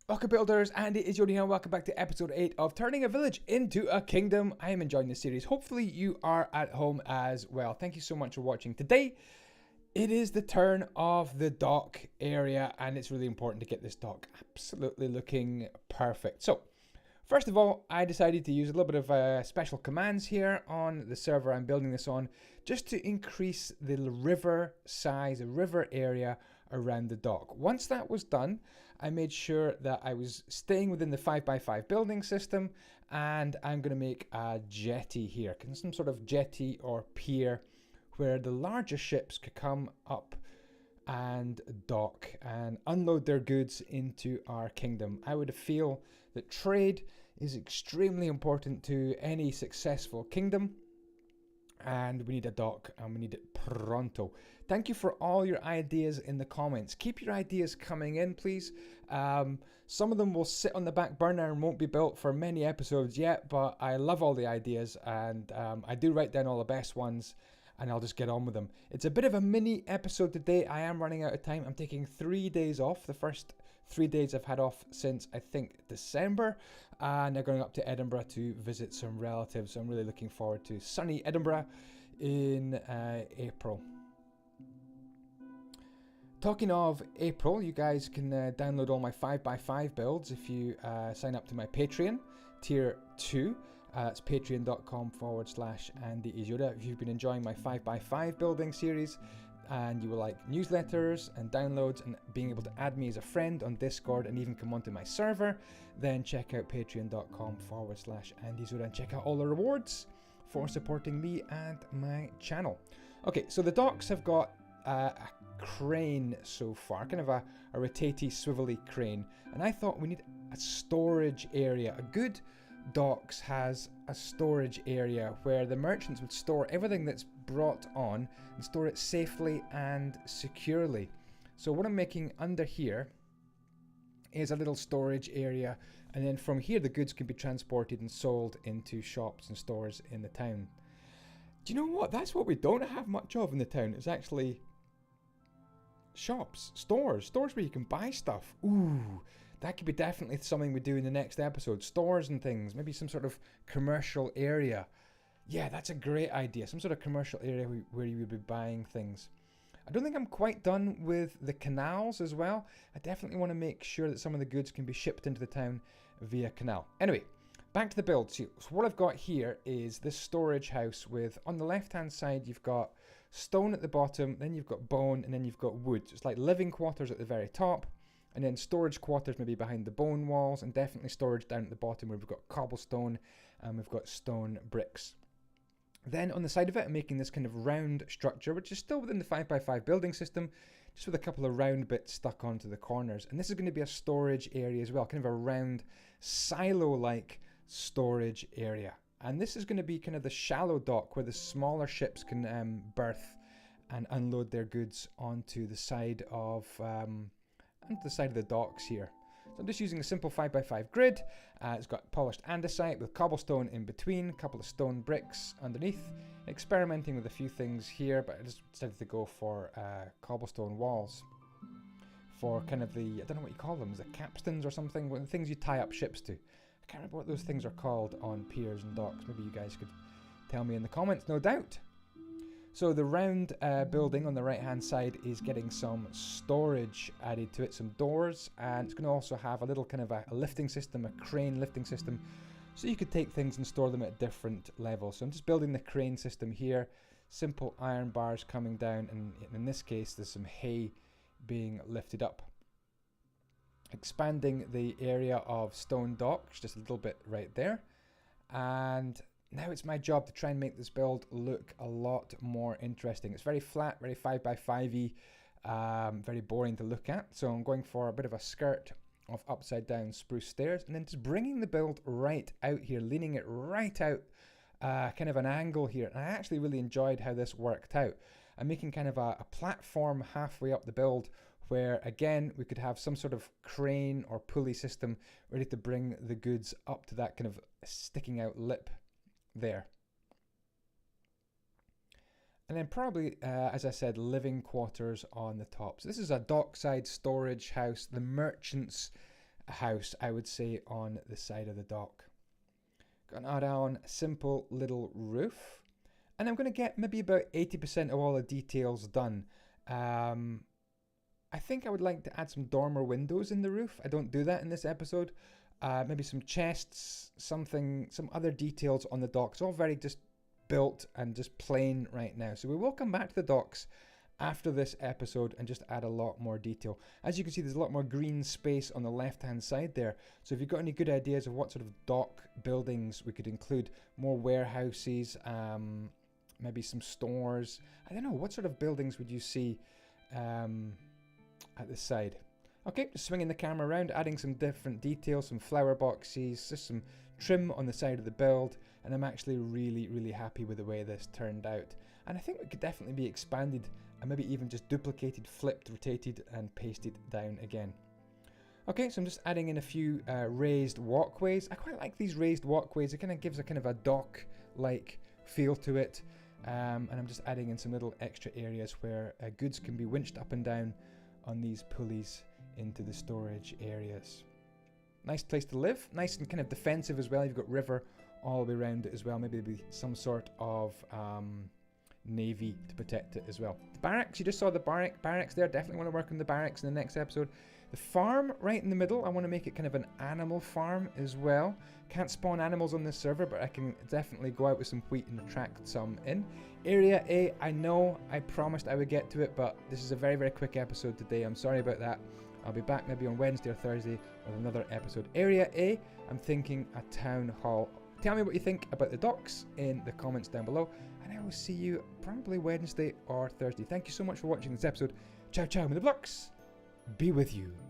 Welcome builders, Andyisyoda here, and welcome back to episode 8 of Turning a Village into a Kingdom. I am enjoying this series. Hopefully you are at home as well. Thank you so much for watching. Today, it is the turn of the dock area, and it's really important to get this dock absolutely looking perfect. So, first of all, I decided to use a little bit of special commands here on the server I'm building this on, just to increase the river size, the river area around the dock. Once that was done, I made sure that I was staying within the 5x5 building system, and I'm going to make a jetty here, some sort of jetty or pier where the larger ships could come up and dock and unload their goods into our kingdom. I would feel that trade is extremely important to any successful kingdom, and we need a dock, and we need it pronto. Thank you for all your ideas in the comments. Keep your ideas coming in, please. Some of them will sit on the back burner and won't be built for many episodes yet, but I love all the ideas, and I do write down all the best ones, and I'll just get on with them. It's a bit of a mini episode today. I am running out of time. I'm taking 3 days off. The first 3 days I've had off since, I think, December. And they're going up to Edinburgh to visit some relatives. So I'm really looking forward to sunny Edinburgh in April. Talking of April, you guys can download all my 5x5 builds if you sign up to my Patreon, tier 2. It's patreon.com/Andyisyoda. If you've been enjoying my 5x5 building series and you will like newsletters and downloads and being able to add me as a friend on Discord and even come onto my server, then check out patreon.com/Andyisyoda and check out all the rewards for supporting me and my channel. Okay, so the docks have got a crane so far, kind of a rotatey, swivelly crane, and I thought we need a storage area. A good docks has a storage area where the merchants would store everything that's brought on and store it safely and securely. So what I'm making under here is a little storage area, and then from here the goods can be transported and sold into shops and stores in the town. Do you know what? That's what we don't have much of in the town. It's actually shops, stores where you can buy stuff. Ooh, that could be definitely something we do in the next episode. Stores and things, maybe some sort of commercial area. Yeah, that's a great idea. Some sort of commercial area where you would be buying things. I don't think I'm quite done with the canals as well. I definitely want to make sure that some of the goods can be shipped into the town via canal. Anyway, back to the build. So what I've got here is this storage house with, on the left-hand side, you've got stone at the bottom, then you've got bone, and then you've got wood. So it's like living quarters at the very top, and then storage quarters maybe behind the bone walls, and definitely storage down at the bottom where we've got cobblestone and we've got stone bricks. Then on the side of it, I'm making this kind of round structure, which is still within the 5x5 building system, just with a couple of round bits stuck onto the corners. And this is going to be a storage area as well, kind of a round silo-like storage area. And this is going to be kind of the shallow dock where the smaller ships can berth and unload their goods onto the side of the docks here. So I'm just using a simple 5x5 grid. It's got polished andesite with cobblestone in between, a couple of stone bricks underneath. Experimenting with a few things here, but I just decided to go for cobblestone walls for kind of the, I don't know what you call them, is it capstans or something? The things you tie up ships to. I can't remember what those things are called on piers and docks. Maybe you guys could tell me in the comments, no doubt. So the round building on the right hand side is getting some storage added to it, some doors, and it's going to also have a little kind of a lifting system, a crane lifting system, so you could take things and store them at different levels. So I'm just building the crane system here, simple iron bars coming down, and in this case there's some hay being lifted up. Expanding the area of stone docks just a little bit right there, and now it's my job to try and make this build look a lot more interesting. It's very flat, very 5x5y, very boring to look at. So I'm going for a bit of a skirt of upside down spruce stairs, and then just bringing the build right out here, leaning it right out, kind of an angle here. And I actually really enjoyed how this worked out. I'm making kind of a platform halfway up the build where, again, we could have some sort of crane or pulley system ready to bring the goods up to that kind of sticking out lip there. And then probably, as I said, living quarters on the top. So this is a dockside storage house. The merchants house, I would say, on the side of the dock. Going to add on a simple little roof. And I'm going to get maybe about 80% of all the details done. I think I would like to add some dormer windows in the roof. I don't do that in this episode. Maybe some chests, some other details on the dock. It's all very just built and just plain right now. So we will come back to the docks after this episode and just add a lot more detail. As you can see, there's a lot more green space on the left-hand side there. So if you've got any good ideas of what sort of dock buildings we could include, more warehouses, maybe some stores. I don't know, what sort of buildings would you see at the side? Okay, just swinging the camera around, adding some different details, some flower boxes, just some trim on the side of the build, and I'm actually really happy with the way this turned out. And I think it could definitely be expanded and maybe even just duplicated, flipped, rotated, and pasted down again. Okay, so I'm just adding in a few raised walkways. I quite like these raised walkways. It kind of gives a kind of a dock-like feel to it. And I'm just adding in some little extra areas where goods can be winched up and down on these pulleys into the storage areas. Nice place to live, nice and kind of defensive as well. You've got river all the way around it as well. Maybe there'll be some sort of navy to protect it as well. The barracks, you just saw the barracks there. Definitely want to work on the barracks in the next episode. The farm right in the middle, I want to make it kind of an animal farm as well. Can't spawn animals on this server, but I can definitely go out with some wheat and attract some in. Area A, I know I promised I would get to it, but this is a very quick episode today. I'm sorry about that. I'll be back maybe on Wednesday or Thursday with another episode. Area A, I'm thinking a town hall. Tell me what you think about the docks in the comments down below, and I will see you probably Wednesday or Thursday. Thank you so much for watching this episode. Ciao, ciao, may the blocks be with you.